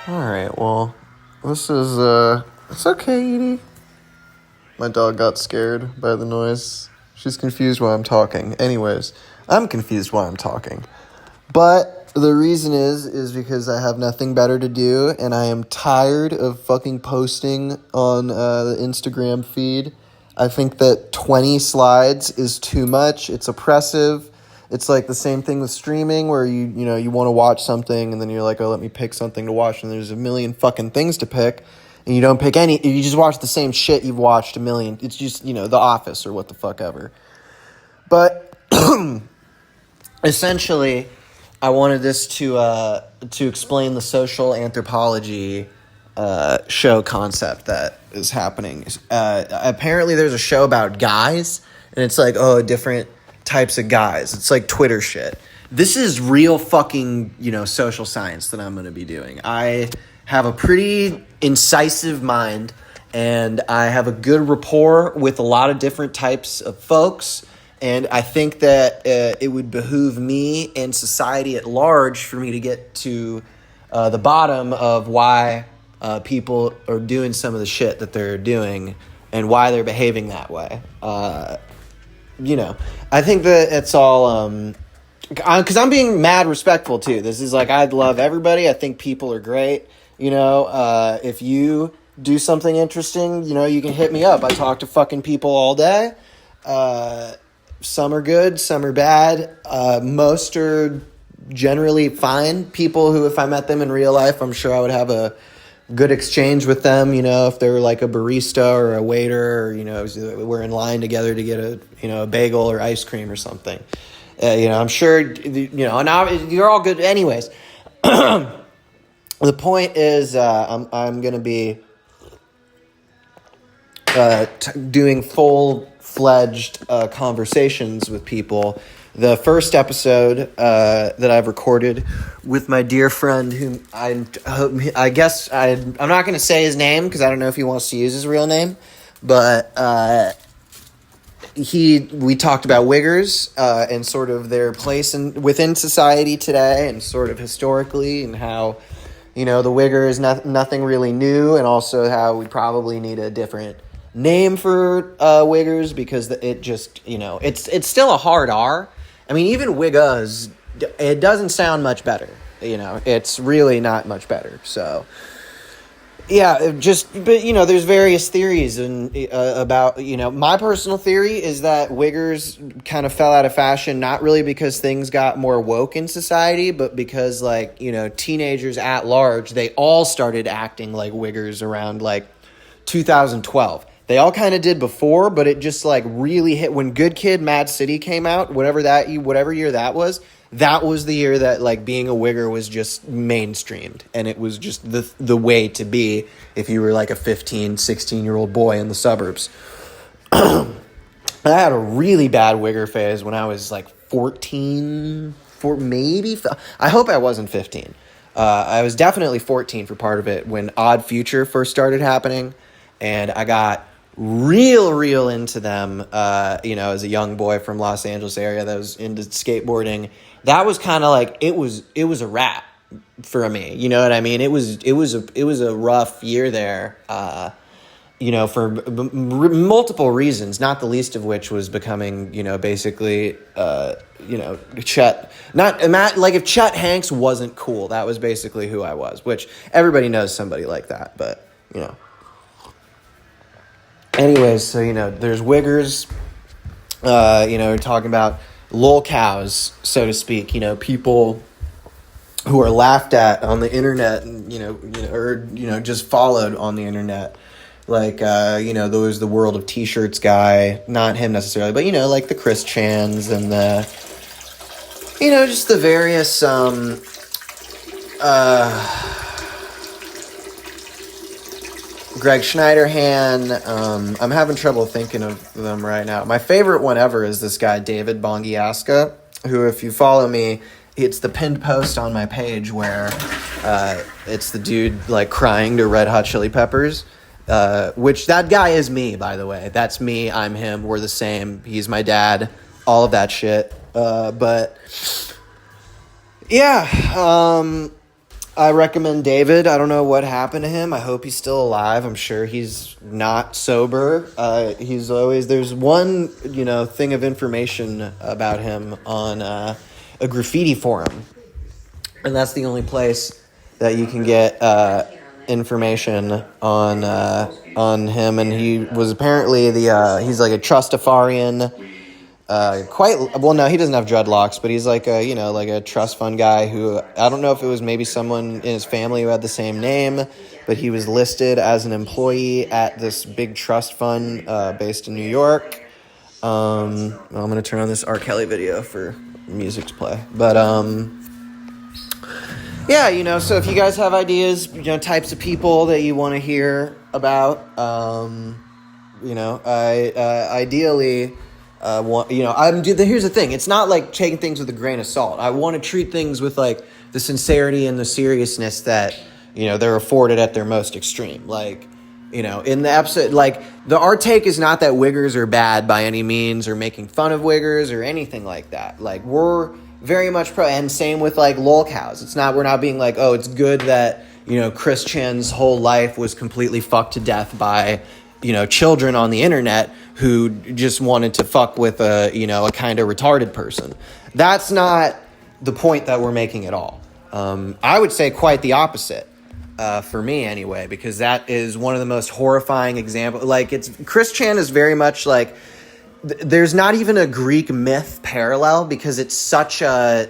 Alright, well, this is, it's okay, Edie. My dog got scared by the noise. She's confused why I'm talking. Anyways, I'm confused why I'm talking. But the reason is because I have nothing better to do, and I am tired of fucking posting on the Instagram feed. I think that 20 slides is too much. It's oppressive. It's like the same thing with streaming where you want to watch something and then you're like, oh, let me pick something to watch, and there's a million fucking things to pick and you don't pick any. You just watch the same shit you've watched a million. It's just, The Office or what the fuck ever. But essentially, I wanted this to explain the social anthropology show concept that is happening. Apparently there's a show about guys, and it's like, different types of guys. It's like Twitter shit. This is real fucking, social science that I'm going to be doing. I have a pretty incisive mind, and I have a good rapport with a lot of different types of folks, and I think that it would behoove me and society at large for me to get to the bottom of why people are doing some of the shit that they're doing and why they're behaving that way. I think that it's all, because I'm being mad respectful too. This is like, I love everybody. I think people are great. If you do something interesting, you can hit me up. I talk to fucking people all day. Some are good, some are bad. Most are generally fine people who, if I met them in real life, I'm sure I would have a good exchange with them, if they were like a barista or a waiter, or, we're in line together to get a bagel or ice cream or something. I'm sure, and you're all good anyways. The point is, I'm going to be doing full-fledged conversations with people. The first episode that I've recorded with my dear friend, whom I guess I'm not going to say his name because I don't know if he wants to use his real name, but we talked about Wiggers and sort of their place within society today, and sort of historically, and how the Wigger is nothing really new, and also how we probably need a different name for Wiggers because it just it's still a hard R. I mean, even Wiggas, it doesn't sound much better. It's really not much better. So, yeah, but there's various theories about, my personal theory is that Wiggers kind of fell out of fashion, not really because things got more woke in society, but because, teenagers at large, they all started acting like Wiggers around, 2012. They all kind of did before, but it just really hit when Good Kid, Mad City came out, whatever year that was the year that being a Wigger was just mainstreamed, and it was just the way to be if you were a 15, 16-year-old boy in the suburbs. I had a really bad Wigger phase when I was 14, I hope I wasn't 15. I was definitely 14 for part of it when Odd Future first started happening, and I got real into them, as a young boy from Los Angeles area that was into skateboarding. That was kind of it was a wrap for me. You know what I mean? It was a rough year there, for multiple reasons, not the least of which was becoming, basically, Chet. If Chet Hanks wasn't cool, that was basically who I was, which everybody knows somebody like that, but, Anyways, so, there's Wiggers, we're talking about lol cows, so to speak, people who are laughed at on the internet, and, or just followed on the internet. There was the World of T-Shirts guy, not him necessarily, but, the Chris Chans and the, just the various, Greg Schneiderhan. I'm having trouble thinking of them right now. My favorite one ever is this guy, David Bongiaska, who, if you follow me, it's the pinned post on my page where it's the dude crying to Red Hot Chili Peppers, which that guy is me, by the way. That's me. I'm him. We're the same. He's my dad. All of that shit. But yeah, I recommend David. I don't know what happened to him. I hope he's still alive. I'm sure he's not sober. He's always, there's one, thing of information about him on a graffiti forum. And that's the only place that you can get information on him. And he was apparently he's like a trustafarian. He doesn't have dreadlocks, but he's like a trust fund guy who, I don't know if it was maybe someone in his family who had the same name, but he was listed as an employee at this big trust fund based in New York. I'm going to turn on this R. Kelly video for music to play. But, so if you guys have ideas, types of people that you want to hear about, ideally... here's the thing. It's not like taking things with a grain of salt. I want to treat things with like the sincerity and the seriousness that, they're afforded at their most extreme. Like, in the episode, like our take is not that wiggers are bad by any means or making fun of wiggers or anything like that. Like we're very much and same with like lolcows. We're not being like, oh, it's good that, Chris Chan's whole life was completely fucked to death by, children on the internet who just wanted to fuck with a kind of retarded person. That's not the point that we're making at all. I would say quite the opposite, for me anyway, because that is one of the most horrifying examples. Like Chris Chan is very much like, there's not even a Greek myth parallel because it's such a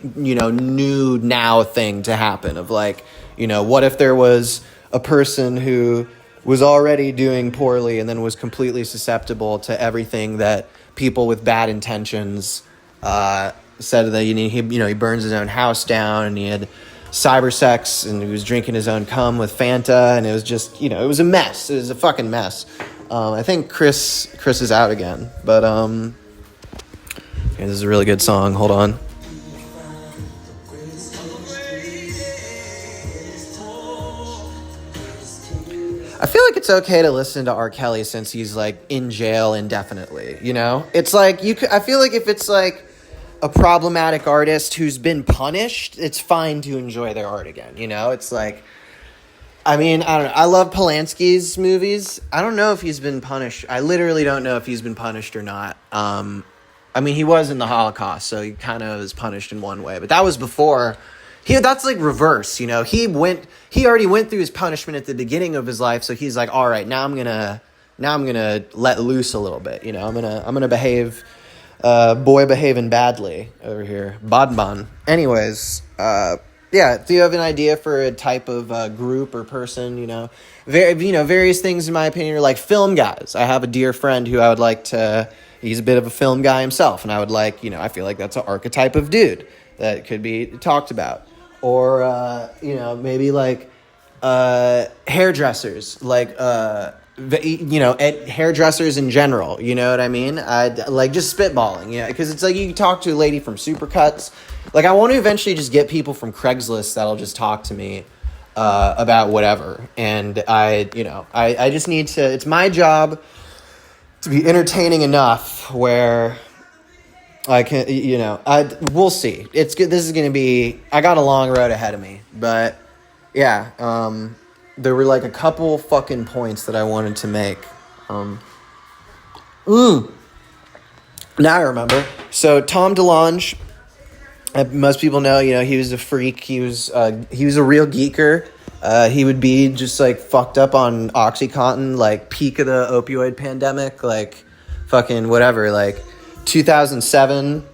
new now thing to happen of like, what if there was a person who was already doing poorly and then was completely susceptible to everything that people with bad intentions said that he burns his own house down and he had cyber sex and he was drinking his own cum with Fanta and it was just it was a mess. It was a fucking mess. I think Chris is out again, but okay, this is a really good song. Hold on. I feel like it's okay to listen to R. Kelly since he's like in jail indefinitely, It's like I feel like if it's like a problematic artist who's been punished, it's fine to enjoy their art again, It's like, I mean, I don't know. I love Polanski's movies. I don't know if he's been punished. I literally don't know if he's been punished or not. I mean, he was in the Holocaust, so he kind of was punished in one way, but that was before. That's like reverse, He already went through his punishment at the beginning of his life, so he's like, all right, now I'm gonna let loose a little bit, I'm gonna behave, boy behaving badly over here, Badman. Anyways, do you have an idea for a type of group or person, various things in my opinion are like film guys. I have a dear friend who I would like to. He's a bit of a film guy himself, and I would like, I feel like that's an archetype of dude that could be talked about. Or, maybe like hairdressers, like, hairdressers in general, you know what I mean? I'd like just spitballing, because it's like you can talk to a lady from Supercuts. Like, I want to eventually just get people from Craigslist that'll just talk to me about whatever. And I just need to, it's my job to be entertaining enough where I can, we'll see. It's good. This is going to be, I got a long road ahead of me, but yeah, there were like a couple fucking points that I wanted to make. Now I remember. So Tom DeLonge, most people know, he was a freak. He was a real geeker. He would be just like fucked up on OxyContin, like peak of the opioid pandemic, like fucking whatever, like 2007,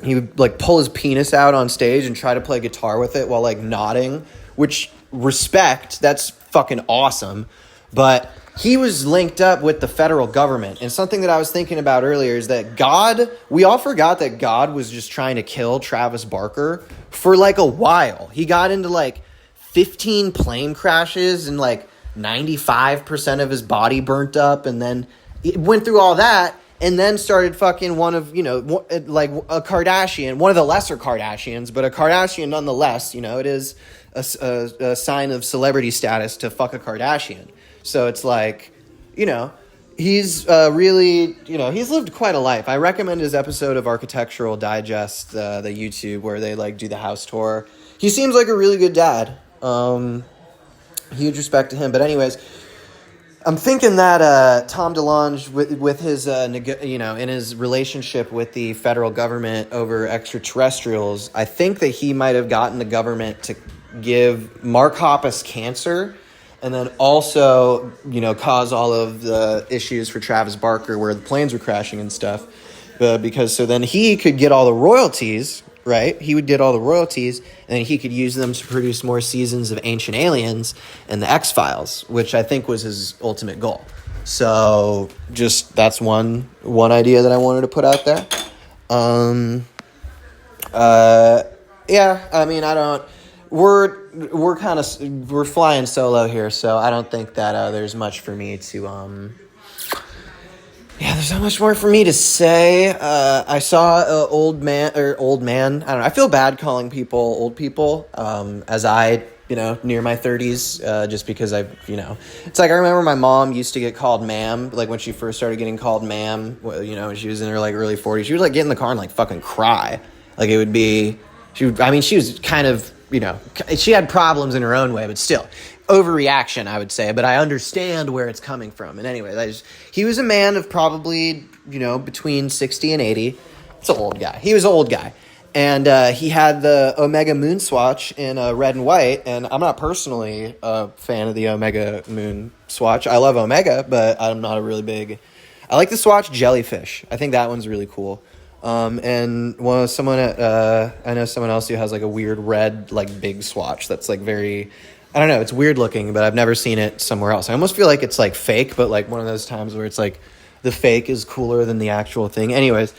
he would like pull his penis out on stage and try to play guitar with it while like nodding, which respect, that's fucking awesome. But he was linked up with the federal government. And something that I was thinking about earlier is that we all forgot that God was just trying to kill Travis Barker for like a while. He got into like 15 plane crashes and like 95% of his body burnt up. And then it went through all that. And then started fucking one of, like a Kardashian, one of the lesser Kardashians, but a Kardashian nonetheless, it is a sign of celebrity status to fuck a Kardashian. So it's like, he's really, he's lived quite a life. I recommend his episode of Architectural Digest, the YouTube, where they like do the house tour. he seems like a really good dad. Huge respect to him. But anyways, I'm thinking that Tom DeLonge, with his, in his relationship with the federal government over extraterrestrials, I think that he might have gotten the government to give Mark Hoppus cancer, and then also, cause all of the issues for Travis Barker where the planes were crashing and stuff. Because so then he could get all the royalties, right? He would get all the royalties, and then he could use them to produce more seasons of Ancient Aliens and the X-Files, which I think was his ultimate goal. So just that's one idea that I wanted to put out there. Yeah, I mean, we're flying solo here, so I don't think that there's much for me to there's not much more for me to say. I saw an old man. I don't know. I feel bad calling people old people, as I, near my 30s, just because it's like I remember my mom used to get called ma'am, like when she first started getting called ma'am, when she was in her like early 40s. She would like get in the car and like fucking cry. Like it would be, she was kind of, she had problems in her own way, but still. Overreaction, I would say, but I understand where it's coming from. And anyway, he was a man of probably, between 60 and 80. It's an old guy. He was an old guy. And he had the Omega Moon Swatch in red and white, and I'm not personally a fan of the Omega Moon Swatch. I love Omega, but I'm not a really big... I like the Swatch Jellyfish. I think that one's really cool. And I know someone else who has like a weird red, like big swatch that's like very... I don't know, it's weird looking, but I've never seen it somewhere else. I almost feel like it's like fake, but like one of those times where it's like the fake is cooler than the actual thing. Anyways,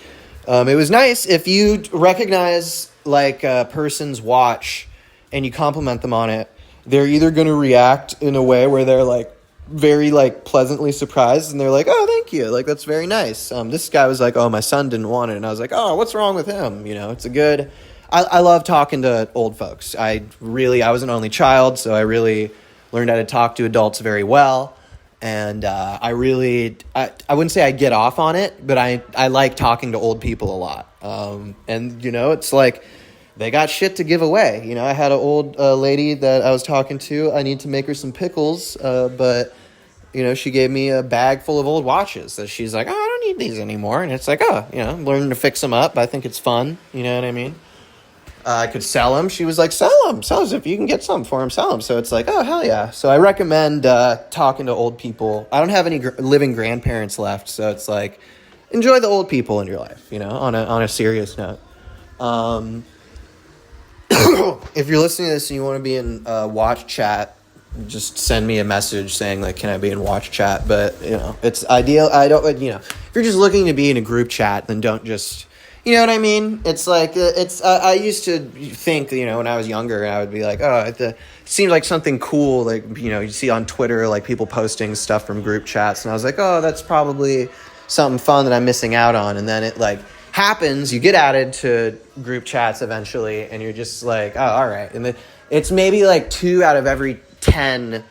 it was nice. If you recognize like a person's watch and you compliment them on it, they're either going to react in a way where they're like very like pleasantly surprised and they're like, oh, thank you. Like, that's very nice. This guy was like, oh, my son didn't want it. And I was like, oh, what's wrong with him? It's a good... I love talking to old folks. I was an only child, so I really learned how to talk to adults very well. And I wouldn't say I get off on it, but I like talking to old people a lot. And, it's like they got shit to give away. I had an old lady that I was talking to. I need to make her some pickles, but, she gave me a bag full of old watches. So she's like, oh, I don't need these anymore. And it's like, oh, I'm learning to fix them up. I think it's fun. You know what I mean? I could sell them. She was like, sell them. If you can get some for them, sell them. So it's like, oh, hell yeah. So I recommend talking to old people. I don't have any living grandparents left, so it's like, enjoy the old people in your life, on a serious note. If you're listening to this and you want to be in watch chat, just send me a message saying, like, can I be in watch chat? But, it's ideal. If you're just looking to be in a group chat, then don't just... You know what I mean? It's like, I used to think, when I was younger, I would be like, oh, it seemed like something cool, like, you see on Twitter, like, people posting stuff from group chats, and I was like, oh, that's probably something fun that I'm missing out on, and then it, like, happens, you get added to group chats eventually, and you're just like, oh, all right, and then it's maybe, like, 2 out of every 10,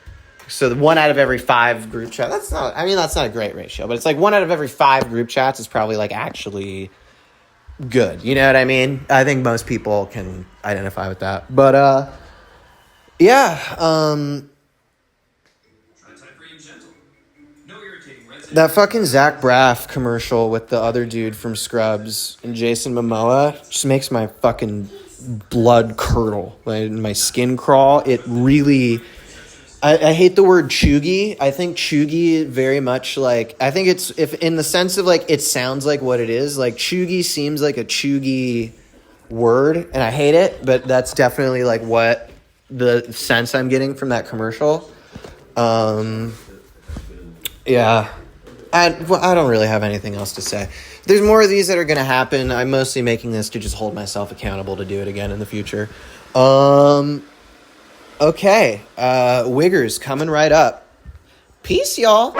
so 1 out of every 5 group chats, that's not a great ratio, but it's like 1 out of every 5 group chats is probably, like, actually... good, you know what I mean? I think most people can identify with that. But that fucking Zach Braff commercial with the other dude from Scrubs and Jason Momoa just makes my fucking blood curdle, my skin crawl. It really... I hate the word chuggy. I think chuggy very much like... I think it's... if in the sense of, like, it sounds like what it is. Like, chuggy seems like a chuggy word, and I hate it, but that's definitely, like, what the sense I'm getting from that commercial. Yeah. I don't really have anything else to say. There's more of these that are going to happen. I'm mostly making this to just hold myself accountable to do it again in the future. Okay, Wiggers coming right up. Peace, y'all.